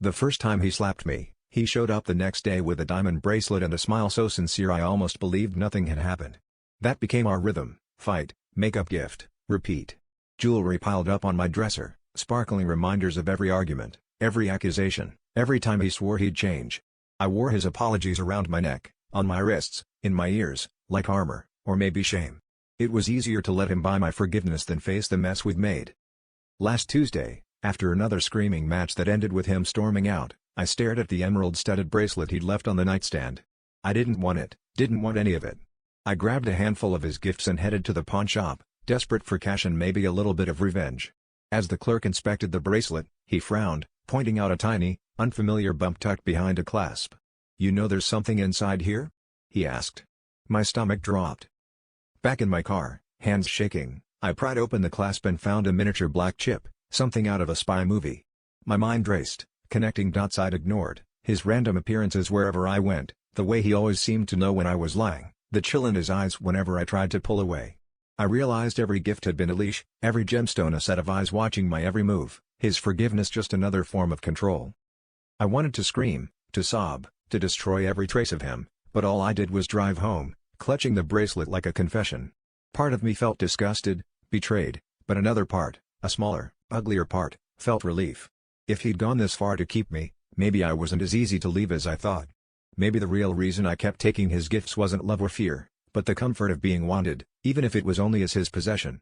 The first time he slapped me, he showed up the next day with a diamond bracelet and a smile so sincere I almost believed nothing had happened. That became our rhythm: fight, makeup, gift, repeat. Jewelry piled up on my dresser, sparkling reminders of every argument, every accusation, every time he swore he'd change. I wore his apologies around my neck, on my wrists, in my ears, like armor, or maybe shame. It was easier to let him buy my forgiveness than face the mess we'd made. Last Tuesday, after another screaming match that ended with him storming out, I stared at the emerald-studded bracelet he'd left on the nightstand. I didn't want it, didn't want any of it. I grabbed a handful of his gifts and headed to the pawn shop, desperate for cash and maybe a little bit of revenge. As the clerk inspected the bracelet, he frowned, pointing out a tiny, unfamiliar bump tucked behind a clasp. "You know there's something inside here?" he asked. My stomach dropped. Back in my car, hands shaking, I pried open the clasp and found a miniature black chip, something out of a spy movie. My mind raced, connecting dots I'd ignored, his random appearances wherever I went, the way he always seemed to know when I was lying, the chill in his eyes whenever I tried to pull away. I realized every gift had been a leash, every gemstone a set of eyes watching my every move, his forgiveness just another form of control. I wanted to scream, to sob, to destroy every trace of him, but all I did was drive home, clutching the bracelet like a confession. Part of me felt disgusted, betrayed, but another part, a smaller, uglier part, felt relief. If he'd gone this far to keep me, maybe I wasn't as easy to leave as I thought. Maybe the real reason I kept taking his gifts wasn't love or fear, but the comfort of being wanted, even if it was only as his possession.